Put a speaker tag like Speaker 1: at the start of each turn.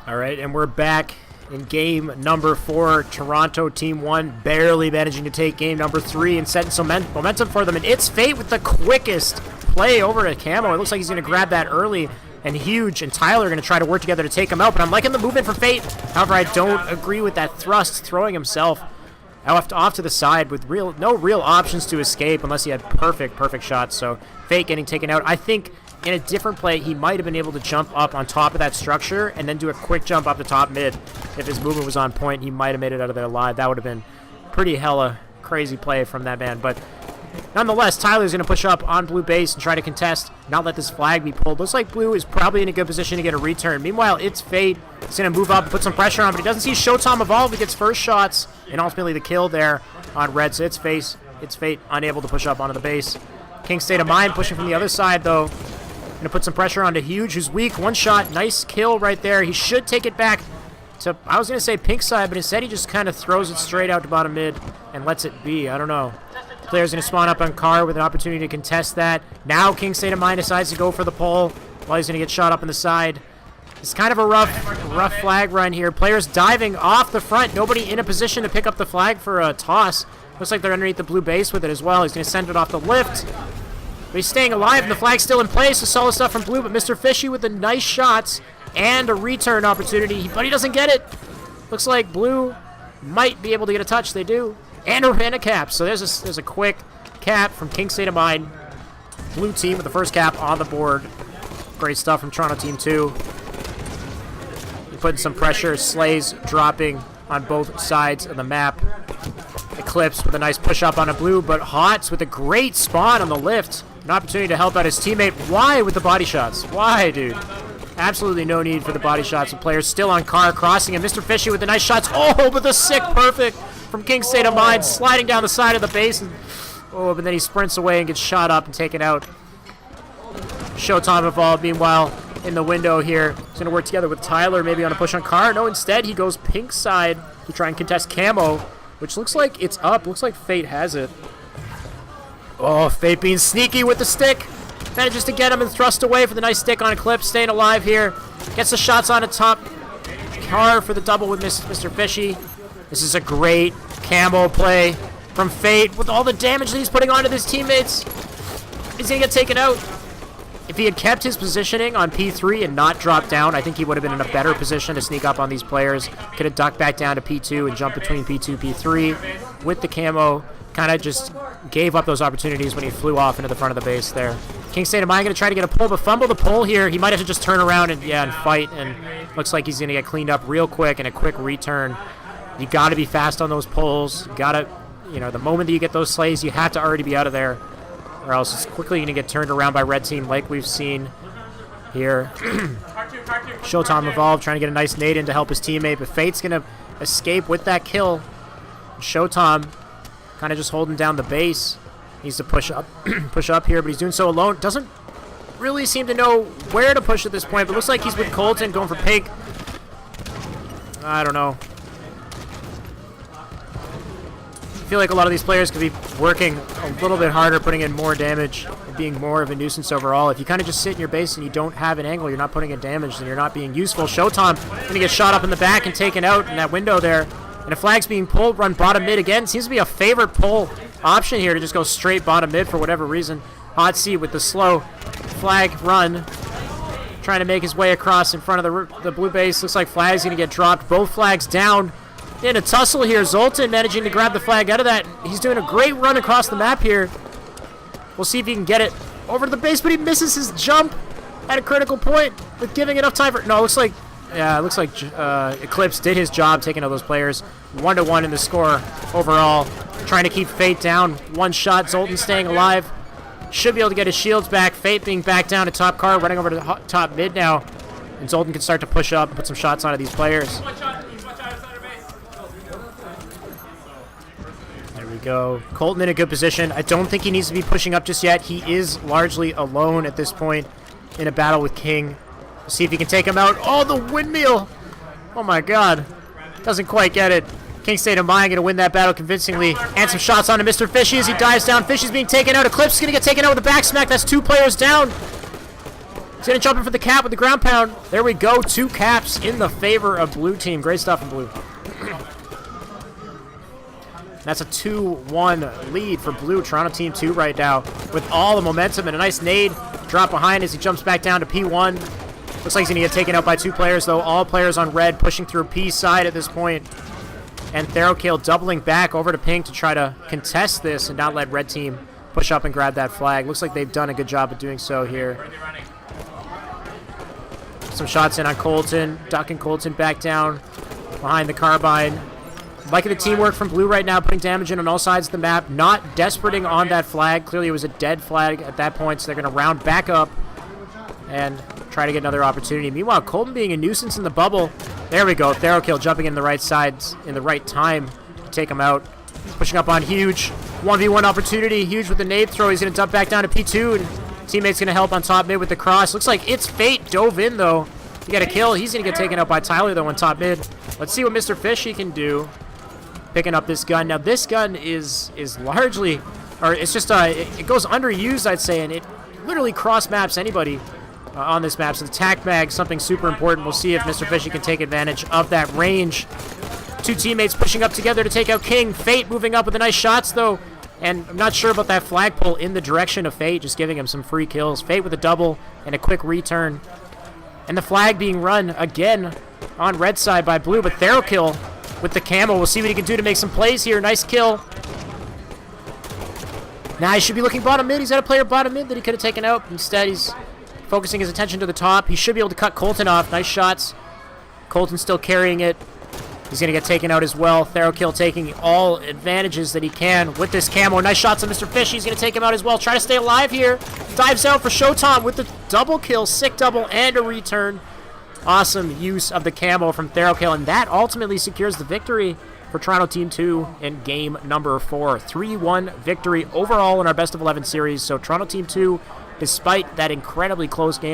Speaker 1: All right, and we're back in game number 4. Toronto team 1 barely managing to take game number 3 and setting some momentum for them. And it's Fate with the quickest play over at Camo. It looks like he's going to grab that early and huge. And Tyler are going to try to work together to take him out. But I'm liking the movement from Fate. However, I don't agree with that thrust, throwing himself off to the side with no real options to escape unless he had perfect shots. So Fate getting taken out. I think in a different play, he might have been able to jump up on top of that structure and then do a quick jump up the top mid. If his movement was on point, he might have made it out of there alive. That would have been pretty hella crazy play from that man. But nonetheless, Tyler's going to push up on blue base and try to contest, not let this flag be pulled. Looks like blue is probably in a good position to get a return. Meanwhile, it's Fate. He's going to move up and put some pressure on, but he doesn't see Showtime evolve. He gets first shots and ultimately the kill there on red. So it's Fate unable to push up onto the base. King's State of Mind pushing from the other side, though. Going to put some pressure onto Huge, who's weak. One shot. Nice kill right there. He should take it back to, I was going to say pink side, but instead he just kind of throws it straight out to bottom mid and lets it be. I don't know. Player's going to spawn up on Carr with an opportunity to contest that. Now King's State of Mind decides to go for the pull while he's going to get shot up on the side. It's kind of a rough flag run here. Players diving off the front. Nobody in a position to pick up the flag for a toss. Looks like they're underneath the blue base with it as well. He's going to send it off the lift. But he's staying alive, and the flag's still in place. So solid stuff from blue, but Mr. Fishy with the nice shots and a return opportunity, but he doesn't get it. Looks like blue might be able to get a touch. They do. And a cap. So there's a quick cap from King State of Mind. Blue team with the first cap on the board. Great stuff from Toronto team 2. Putting some pressure. Slays dropping on both sides of the map. Eclipse with a nice push up on a blue, but Hots with a great spawn on the lift. An opportunity to help out his teammate. Why with the body shots? Why, dude? Absolutely no need for the body shots. The player's still on Carr, crossing him. Mr. Fishy with the nice shots. Oh, but the sick perfect from King State of Mind, sliding down the side of the base. And, oh, but then he sprints away and gets shot up and taken out. Showtime evolved, meanwhile, in the window here. He's going to work together with Tyler, maybe on a push on Carr. No, instead he goes pink side to try and contest Camo, which looks like it's up. Looks like Fate has it. Oh, Fate being sneaky with the stick. Manages to get him and thrust away for the nice stick on Eclipse. Staying alive here. Gets the shots on the top. Carr for the double with Mr. Fishy. This is a great Camo play from Fate with all the damage that he's putting onto his teammates. He's going to get taken out. If he had kept his positioning on P3 and not dropped down, I think he would have been in a better position to sneak up on these players. Could have ducked back down to P2 and jumped between P2 P3 with the Camo. Kind of just gave up those opportunities when he flew off into the front of the base there. King State of Mind going to try to get a pull, but fumble the pull here. He might have to just turn around and fight, and looks like he's going to get cleaned up real quick and a quick return. You got to be fast on those pulls. You got to, the moment that you get those slays, you have to already be out of there, or else it's quickly going to get turned around by red team like we've seen here. Showtime evolved, trying to get a nice nade in to help his teammate, but Fate's going to escape with that kill. Showtime kind of just holding down the base. Needs to push up here, but he's doing so alone. Doesn't really seem to know where to push at this point, but looks like he's with Colton going for pink. I don't know. I feel like a lot of these players could be working a little bit harder, putting in more damage, and being more of a nuisance overall. If you kind of just sit in your base and you don't have an angle, you're not putting in damage, then you're not being useful. Showtime going to get shot up in the back and taken out in that window there. And a flag's being pulled, run bottom mid again. Seems to be a favorite pull option here to just go straight bottom mid for whatever reason. Hot seat with the slow flag run. Trying to make his way across in front of the blue base. Looks like flag's going to get dropped. Both flags down. In a tussle here. Zoltan managing to grab the flag out of that. He's doing a great run across the map here. We'll see if he can get it over to the base, but he misses his jump at a critical point with giving enough time for... No, it looks like... Yeah, it looks like Eclipse did his job taking out those players. 1-1 in the score overall. Trying to keep Fate down. One shot. Zoltan staying alive. Should be able to get his shields back. Fate being back down to top car. Running over to the top mid now. And Zoltan can start to push up and put some shots onto these players. There we go. Colton in a good position. I don't think he needs to be pushing up just yet. He is largely alone at this point in a battle with King. See if he can take him out. Oh, the windmill! Oh my god. Doesn't quite get it. King State of Mind going to win that battle convincingly. And some shots onto Mr. Fishy as he dives down. Fishy's being taken out. Eclipse is going to get taken out with a back smack. That's 2 players down. He's going to jump in for the cap with the ground pound. There we go. 2 caps in the favor of blue team. Great stuff in blue. That's a 2-1 lead for blue. Toronto team 2 right now with all the momentum and a nice nade drop behind as he jumps back down to P1. Looks like he's going to get taken out by 2 players, though. All players on red pushing through P side at this point. And Therokale doubling back over to pink to try to contest this and not let red team push up and grab that flag. Looks like they've done a good job of doing so here. Some shots in on Colton. Ducking Colton back down behind the carbine. Liking the teamwork from blue right now, putting damage in on all sides of the map. Not desperating on that flag. Clearly it was a dead flag at that point, so they're going to round back up and try to get another opportunity. Meanwhile, Colton being a nuisance in the bubble. There we go. Therokale jumping in the right sides in the right time to take him out. Pushing up on Huge. 1v1 opportunity. Huge with the nade throw. He's going to dump back down to P2, and teammate's going to help on top mid with the cross. Looks like It's Fate dove in, though. He got a kill. He's going to get taken out by Tyler, though, on top mid. Let's see what Mr. Fishy can do. Picking up this gun. Now, this gun is largely, or it's just, it goes underused, I'd say, and it literally cross-maps anybody on this map. So the tac mag, something super important. We'll see if Mr. Fishy can take advantage of that range. 2 teammates pushing up together to take out King. Fate moving up with the nice shots, though. And I'm not sure about that flagpole in the direction of Fate, just giving him some free kills. Fate with a double and a quick return. And the flag being run again on red side by blue, but Therokale with the camo. We'll see what he can do to make some plays here. Nice kill. Now he should be looking bottom mid. He's got a player bottom mid that he could have taken out. Instead, he's focusing his attention to the top. He should be able to cut Colton off. Nice shots. Colton still carrying it. He's going to get taken out as well. Therokale taking all advantages that he can with this camo. Nice shots on Mr. Fish. He's going to take him out as well. Try to stay alive here. Dives out for Showtime with the double kill, sick double, and a return. Awesome use of the camo from Therokale, and that ultimately secures the victory for Toronto Team 2 in game number 4. 3-1 victory overall in our best of 11 series. So Toronto Team 2, despite that incredibly close game,